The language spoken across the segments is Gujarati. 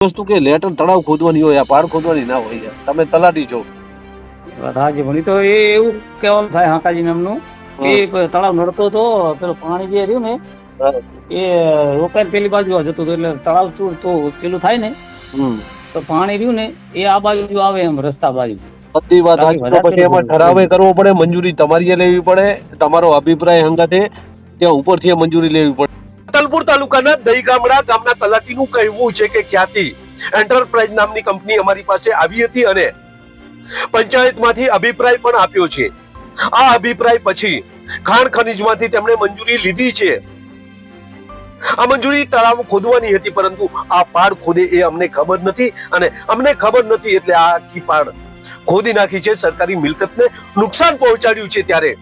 વસ્તુ કે લેટર તળાવ ખોદવાની હોય, આ પાડ ખોદવાની ના હોય. તમે તલાટી છો. હાજી પણ તો એ એવું કેવાનું થાય હાકાજી નામનું કે તળાવ નડતો હતો, પેલું પાણી જે રહ્યું ને એ રોકાઈ પેલી બાજુ જતું હતું, એટલે તળાવ તો પેલું થાય ને તો પાણી રહ્યું ને એ આ બાજુ આવે એમ રસ્તા બાજુ. બધી વાત સાચી. તો પછી એમાં ઠરાવે કરવો પડે, મંજૂરી તમારી લેવી પડે, તમારો અભિપ્રાય હંગાતે ત્યાં ઉપરથી મંજૂરી લેવી પડે. સાતલપુર તાલુકાના દહીગામડા ગામના તલાટીનું કહેવું છે કે ખ્યાતિ એન્ટરપ્રાઇઝ નામની કંપની અમારી પાસે આવી હતી અને પંચાયતમાંથી અભિપ્રાય પણ આપ્યો છે. આ અભિપ્રાય પછી ખાણ ખનીજમાંથી તેમણે મંજૂરી લીધી છે. આ મંજૂરી તળાવ ખોદવાની હતી, પરંતુ આ પાડ ખોદે એ અમને ખબર નથી અને અમને ખબર નથી એટલે આ આખી પાડ ખોદી નાખી છે, સરકારી મિલકતને નુકસાન પહોંચાડ્યું છે. ત્યારે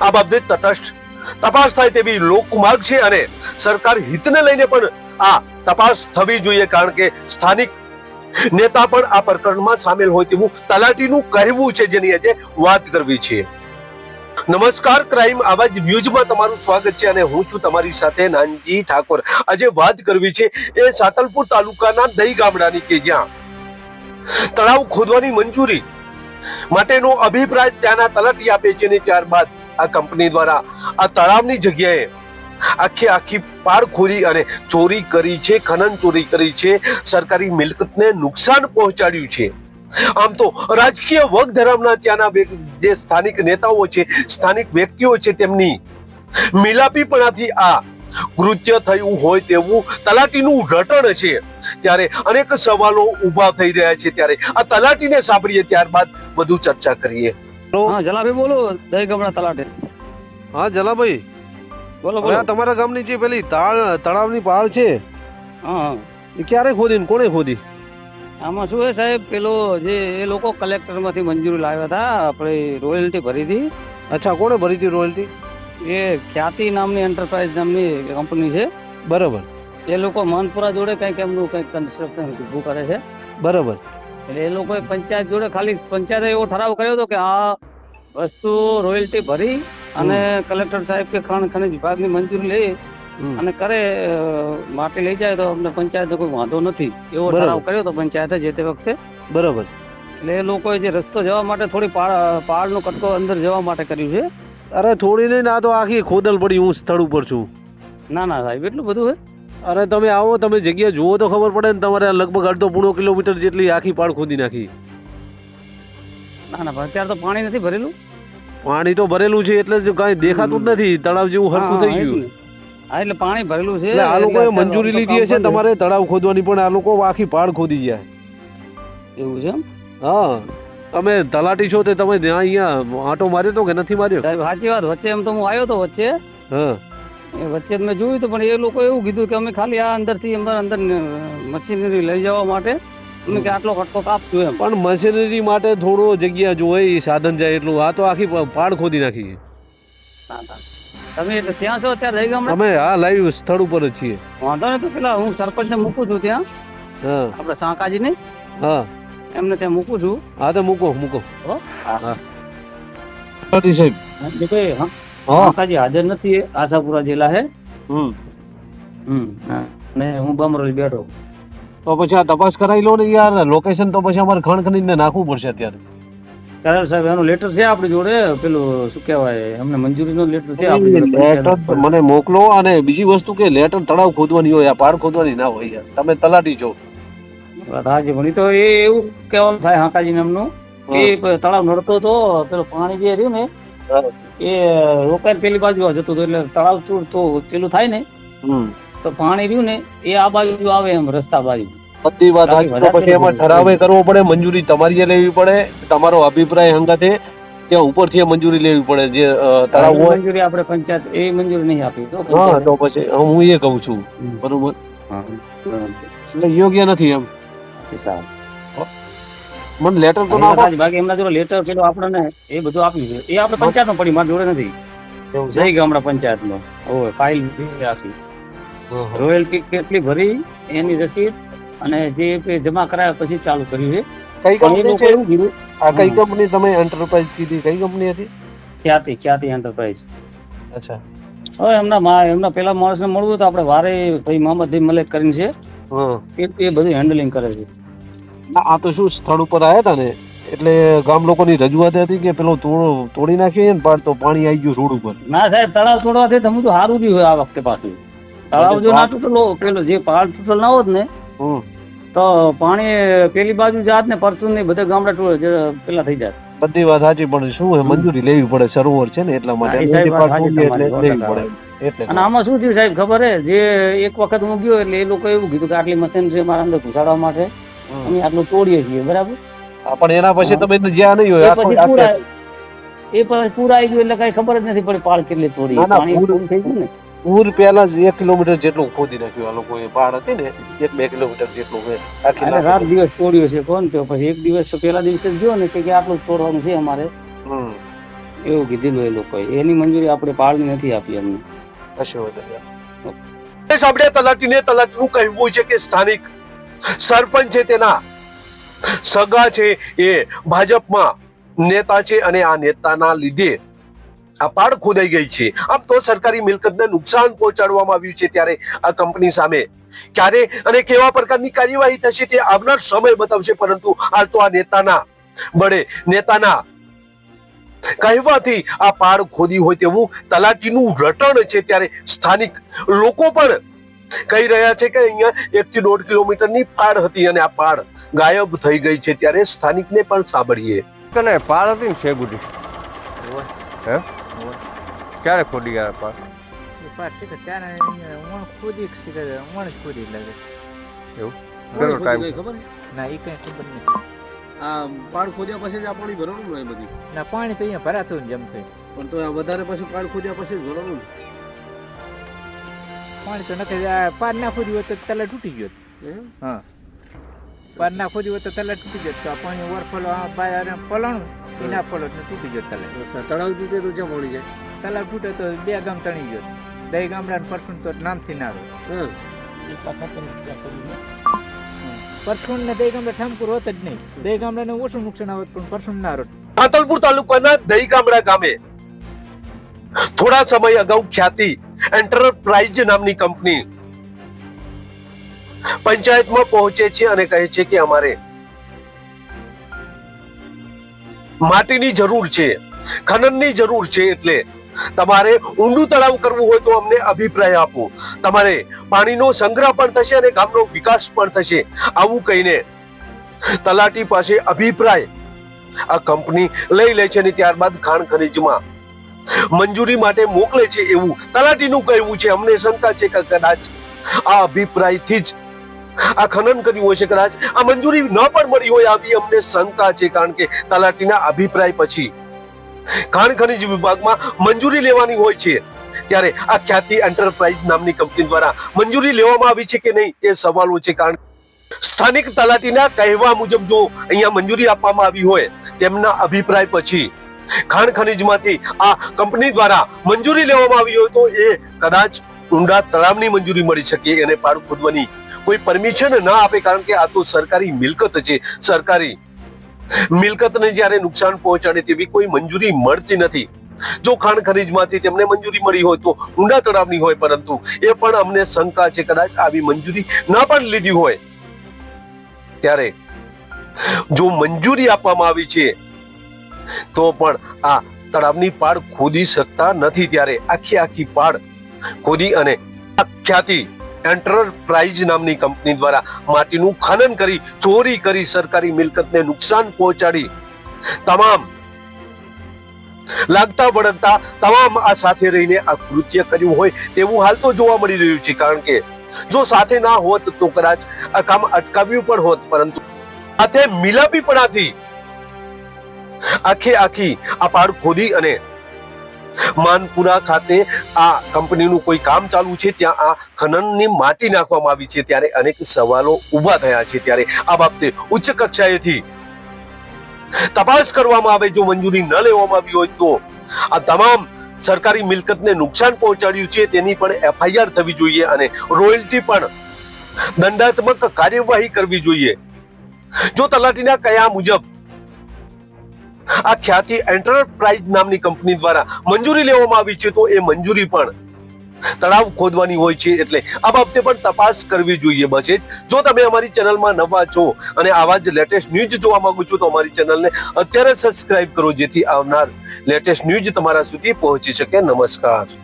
આ બાબતે તટસ્થ તપાસ થાય તેવી લોક માંગ છે અને સરકાર હિતને લઈને પણ આ તપાસ થવી જોઈએ, કારણ કે સ્થાનિક નેતા પણ આ પ્રકરણમાં સામેલ હોય તેવું તલાટીનું કહેવું છે, જેની આજે વાત કરવી છે. નમસ્કાર, ક્રાઇમ આવાજ ન્યૂઝમાં તમારું સ્વાગત છે અને હું છું તમારી સાથે નાનજી ઠાકોર. આજે વાત કરવી છે એ સાતલપુર તાલુકાના દહી ગામડાની કે જ્યાં તળાવ ખોદવાની મંજૂરી માટેનો અભિપ્રાય ત્યાંના તલાટી આપે છે અને ત્યારબાદ આ કંપની દ્વારા આ તળાવની જગ્યાએ આખી પાડ ખોદી અને ચોરી કરી છે, ખનન ચોરી કરી છે, સરકારી મિલકતને નુકસાન પહોંચાડ્યું છે. આમ તો રાજકીય વગ ધરાવનાર ત્યાંના જે સ્થાનિક નેતાઓ છે, સ્થાનિક વ્યક્તિઓ છે, તેમની મિલાપીપણાથી આ કૃત્ય થયું હોય તેવું તલાટીનું રટણ છે. ત્યારે અનેક સવાલો ઉભા થઈ રહ્યા છે. ત્યારે આ તલાટીને સાંભળીએ, ત્યારબાદ વધુ ચર્ચા કરીએ. હા જલાભાઈ બોલો, દહી ગામડા તલાટી. હા જલાભાઈ બોલો બોલો. તમારા ગામની જે પેલી તળાવની પાળ છે, હા એ ક્યારે ખોદી ને કોણે ખોદી? આમાં શું છે સાહેબ, પેલો જે એ લોકો કલેક્ટર માંથી મંજૂરી લાવ્યા હતા, આપણે રોયલ્ટી ભરી હતી. અચ્છા, કોણે ભરી હતી રોયલ્ટી? એ ખ્યાતિ નામની એન્ટરપ્રાઇઝ નામની કંપની છે. બરાબર. એ લોકો માનપુરા જોડે કઈક એમનું કઈક કન્સ્ટ્રક્શન ઉભું કરે છે. બરાબર. એટલે એ લોકોએ પંચાયત જોડે ખાલી પંચાયતે એવો ઠરાવ કર્યો હતો કે આ વસ્તુ રોયલ્ટી ભરી અને કલેક્ટર સાહેબ કે ખાણ ખનીજ વિભાગની મંજૂરી લઈ અને કરે, માટી લઈ જાય તો અમને પંચાયતનો કોઈ વાંધો નથી, એવો ઠરાવ કર્યો હતો પંચાયતે જે તે વખતે. બરાબર. એટલે એ લોકોએ જે રસ્તો જવા માટે થોડી પહાડનો કટકો અંદર જવા માટે કર્યું છે. અરે થોડી નહીં, આ તો આખી ખોદલ પડી. હું સ્થળ ઉપર છું. ના ના સાહેબ, એટલું બધું છે. અરે તમે આવો, તમે જગ્યા જુઓ તો ખબર પડે ને. તમારે લગભગ અડધો પોણો કિલોમીટર જેટલી આખી પાડ ખોદી નાખી. ના ના, અત્યારે તો પાણી નથી ભરેલું. પાણી તો ભરેલું છે એટલે જ કઈ દેખાતું જ નથી. તળાવ જેવું હરખું થઈ ગયું. હા, એટલે પાણી ભરેલું છે. આ લોકોએ મંજૂરી લીધી હશે તમારે તળાવ ખોદવાની, પણ આ લોકો આખી પાડ ખોદી જાય એવું છે. હા, તમે તલાટી છો તે તમે ત્યાં અહીંયા આંટો માર્યો તો કે નથી માર્યો? સાહેબ સાચી વાત, વચ્ચે એમ તો હું આવ્યો તો વચ્ચે. હા, વચ્ચે મેં જોયું હતું, પણ એ લોકો એવું કીધું કે અમે ખાલી આ અંદરથી અંદર મશીનરી લઈ જવા માટે અમે કે આટલો કટકો કાપશું એમ. પણ મશીનરી માટે થોડો જગ્યા જોઈએ, સાધન જાય એટલું. આ તો આખી પાડ ખોદી નાખી. તમે એટલે ત્યાં છો અત્યારે દહી ગામડા? અમે હા લાઈવ સ્થળ ઉપર જ છીએ. વાંધો નહીં, તો પેલા હું સરપંચ ને મૂકું છું ત્યાં. હા, આપડે સાંકાજી ને. હા, એમને ત્યાં મૂકું છું. હા તો મૂકો. હા સાહેબ સાંકાજી હાજર નથી, આશાપુરા જિલ્લા હે. અને હું બમરોલ બેઠો. તો પછી આ તપાસ કરાવી લો ને યાર. લોકેશન તો પછી અમારે ખાણ ખનીજ ને નાખવું પડશે અત્યારે. કરાર સાહેબ, એનો લેટર છે આપણી જોડે, પેલું શું કહેવાય, અમને મંજૂરીનો લેટર છે આપણી જોડે. મને મોકલો. અને બીજી વસ્તુ કે લેટર તળાવ ખોદવાની હોય, આ પાડ ખોદવાની ના હોય યાર. તમે તલાટી છો. હાજી પણ તો એ એવું કેવાનું થાય હાકાજી નામનું કે તળાવ નડતો હતો, પેલું પાણી જે રહ્યું ને એ રોકાઈ પેલી બાજુ જતું હતું, એટલે તળાવ તો પેલું થાય ને તો પાણી રહ્યું ને એ આ બાજુ આવે એમ રસ્તા બાજુ. બધી વાત સાચી. તો પછી એમાં ઠરાવે કરવો પડે, મંજૂરી તમારી લેવી પડે, તમારો અભિપ્રાય હંગાતે ત્યાં ઉપરથી મંજૂરી લેવી પડે. જે તળાવ હોય મંજૂરી આપણે પંચાયત એ મંજૂરી નહીં આપી. હા, તો પછી હું એ કહું છું. બરોબર, એટલે યોગ્ય નથી એમ. મને લેટર તો ના આપો. બાકી એમના જોડે લેટર પેલો આપણને એ બધું આપ્યું છે, એ આપણે પંચાયત માં પડી, મારી જોડે નથી. જય ગામડા પંચાયત માં હોય ફાઇલ આખી, રોયલ્ટી કેટલી ભરી એની રસીદ અને જે જમા કરાયા પછી ચાલુ કર્યું છે. કઈ કંપની છે આ? કઈ કંપની તમે એન્ટરપ્રાઇઝ કીધી? કઈ કંપની હતી? ખ્યાતિ એન્ટરપ્રાઇઝ. અચ્છા. હવે એમના પેલા માણસ ને મળવું તો આપણે વારે ભાઈ મોહમ્મદ મલેક કરીને છે, હા. એ બધું હેન્ડલિંગ કરે છે. આ તો શું સ્થળ ઉપર આવ્યા હતા ને એટલે ગામ લોકોની રજૂઆત હતી કે પેલો તોડી નાખ્યો ને પાડ તો પાણી આવી ગયું રોડ ઉપર. ના સાહેબ, તળાવ તોડવાથી તો તો સારું રહ્યું આ વખતે પાછું. તળાવ જો ના તૂટેલો, પેલો જે પહાડ તૂટેલ ના હોત ને તો પાણી પેલી બાજુ જાત ને પરસું ને બધા ગામડા પેલા થઈ જાય. બધી વાત સાચી, પણ શું મંજૂરી લેવી પડે, સરોવર છે ને એટલા માટે લેવી પડે. અને આમાં શું થયું સાહેબ ખબર હે, જે એક વખત હું ગયો એટલે એ લોકો એવું કીધું કે આટલી મશીન છે મારા અંદર ઘુસાડવા માટે, અમે આટલું તોડીએ છીએ, બરાબર. પણ એના પછી તમે જ્યાં નહીં હોય એ પછી પૂરા આવી ગયું એટલે કઈ ખબર જ નથી પડી પાળ કેટલી તોડી. પાણી પૂરું થઈ ગયું ને. પૂર પેલા 1 કિલોમીટર જેટલું ખોદી નાખ્યું આ લોકોએ. પહાડ હતી ને 1-2 કિલોમીટર જેટલું રાત દિવસ તોડ્યો છે કોણ તો. પછી એક દિવસ પેલા દિવસે ગયો ને કે આટલું તોડવાનું છે અમારે, એવું કીધેલું એ લોકોએ. એની મંજૂરી આપણે પહાડની નથી આપી અમને. સાંભળ્યા તલાટીને. તલાટીનું કહેવું છે કે સ્થાનિક સરપંચ છે તેના સગા છે એ ભાજપમાં નેતા છે અને આ નેતાના લીધે આ પાડ ખોદાઈ ગઈ છે. આમ તો સરકારી મિલકતને નુકસાન પહોંચાડવામાં આવ્યું છે, ત્યારે આ કંપની સામે ક્યારે અને કેવા પ્રકારની કાર્યવાહી થશે તે આવનાર સમય બતાવશે. પરંતુ હાલ તો આ નેતાના કહેવાથી આ પાડ ખોદી હોય તેવું તલાટીનું રટણ છે. ત્યારે સ્થાનિક લોકો પણ કહી રહ્યા છે કે અહીંયા 1 થી 1.5 કિલોમીટરની પાડ હતી અને આ પાડ ગાયબ થઈ ગઈ છે. ત્યારે સ્થાનિકને પણ સાંભળીએ. પાડ હતી ને શેગુડી, હે ક્યારે ખોદી ગયા પાડ? એવું કેટલો ટાઈમ? ના એ કઈ ખબર નથી. આ પાડ ખોદ્યા પછી જ આ પાણી ભરવાનું ને બધી? ના, પાણી તો અહીંયા ભરાતું ને જેમ થઈ, પણ તો આ વધારે પછી પાડ ખોદ્યા પછી જ ભરવાનું. પાણી તો નથી. પાર ના ખોદ્યું હોત તો તલા તૂટી ગયો. હા, પાર ના ખોદ્યું હોત તો તલા તૂટી ગયો. તો આ પાણી ઓવરફ્લો પલાણું એના ફલો તૂટી ગયો તલા. તળાવ તૂટે તો ક્યાં પડી જાય? તલાવ તૂટે તો 2 ગામ તણી ગયો. 2 ગામડા પરસું તો નામથી ના આવે. પરસું ને 2 ગામડા ઠામપુર હોત જ નહીં. 2 ગામડાને ઓછું નુકસાન આવત પણ પરસું ના આવત. આતલપુર તાલુકાના દહી ગામડા ગામે થોડા સમય અગાઉ ખ્યાતિ એન્ટરપ્રાઇઝ નામની કંપની પંચાયતમાં પહોંચે છે અને કહે છે કે અમારે માટીની જરૂર છે, ખનનની જરૂર છે, એટલે તમારે ઊંડું તળાવ કરવું હોય તો અમને અભિપ્રાય આપો. તમારે પાણીનો સંગ્રહ પણ થશે અને ગામનો વિકાસ પણ થશે. આવું કહીને તલાટી પાસે અભિપ્રાય આ કંપની લઈ લે છે અને ત્યારબાદ ખાણ ખનીજમાં મંજૂરી માટે મોકલે છે એવું તલાટીનું કહેવું છે. અમને શંકા છે કે કદાચ આ અભિપ્રાયથી જ આ ખનન કર્યું હોય છે, કદાચ આ મંજૂરી ન પણ મળી હોય આવી અમને શંકા છે. કારણ કે તલાટીના અભિપ્રાય પછી ખાણ ખનીજ વિભાગમાં મંજૂરી લેવાની હોય છે, ત્યારે આ ખ્યાતિ એન્ટરપ્રાઇઝ નામની કંપની દ્વારા મંજૂરી લેવામાં આવી છે કે નહીં એ સવાલો છે. કારણ સ્થાનિક તલાટીના કહેવા મુજબ જો અહીંયા મંજૂરી આપવામાં આવી હોય તેમના અભિપ્રાય પછી ખાણ ખનીજમાંથી આ કંપની દ્વારા મંજૂરી લેવામાં આવી હોય તો એ કદાચ ઊંડા તળાવની મંજૂરી મળી શકે. એને પાડ ખોદવાની કોઈ પરમિશન ના આપે, કારણ કે આ તો સરકારી મિલકત છે. સરકારી મિલકતને જ્યારે નુકસાન પહોંચાડે તેવી કોઈ મંજૂરી મળતી નથી. જો ખાણ ખનીજમાંથી તેમને મંજૂરી મળી હોય તો ઊંડા તળાવની હોય, પરંતુ એ પણ અમને શંકા છે કદાચ આવી મંજૂરી ના પણ લીધી હોય. ત્યારે જો મંજૂરી આપવામાં આવી છે તો પણ આ તળાવની પાડ ખોદી શકતા નથી. ત્યારે આખી પાડ ખોદી અને ખ્યાતિ એન્ટરપ્રાઇઝ નામની કંપની દ્વારા માટીનું ખનન કરી, ચોરી કરી, સરકારી મિલકતને નુકસાન પહોંચાડી, તમામ લાગતા વળગતા તમામ આ સાથે રહીને આ કૃત્ય કર્યું હોય તેવું હાલ તો જોવા મળી રહ્યું છે. કારણ કે જો સાથે ના હોત તો કદાચ આ કામ અટકાવ્યું પણ હોત, પરંતુ સાથે મિલાપીપણાથી આખી આ પાડ ખોદી અને માનપુરા ખાતે આ કંપનીનું કોઈ કામ ચાલુ છે, ત્યાં આ ખનનની માટી નાખવામાં આવી છે. ત્યારે અનેક સવાલો ઉભા થયા છે. ત્યારે આ બાબતે ઉચ્ચ કક્ષાએથી તપાસ કરવામાં આવે. જો મંજૂરી ન લેવામાં આવી હોય તો આ તમામ સરકારી મિલકતને નુકસાન પહોંચાડ્યું છે તેની પણ FIR થવી જોઈએ અને રોયલ્ટી પણ દંડાત્મક કાર્યવાહી કરવી જોઈએ. જો તલાટીના કયા મુજબ આ ખ્યાતિ એન્ટરપ્રાઇઝ નામની કંપની દ્વારા મંજૂરી લેવામાં આવી છે તો એ મંજૂરી પણ તળાવ ખોદવાની હોય છે, એટલે આ બાબતે પણ તપાસ કરવી જોઈએ. બસ જ. જો તમે અમારી ચેનલમાં નવા છો અને આવા જ લેટેસ્ટ ન્યૂઝ જોવા માંગો છો તો અમારી ચેનલને અત્યારે સબસ્ક્રાઇબ કરો, જેથી આવનાર લેટેસ્ટ ન્યૂઝ તમારા સુધી પહોંચી શકે. નમસ્કાર.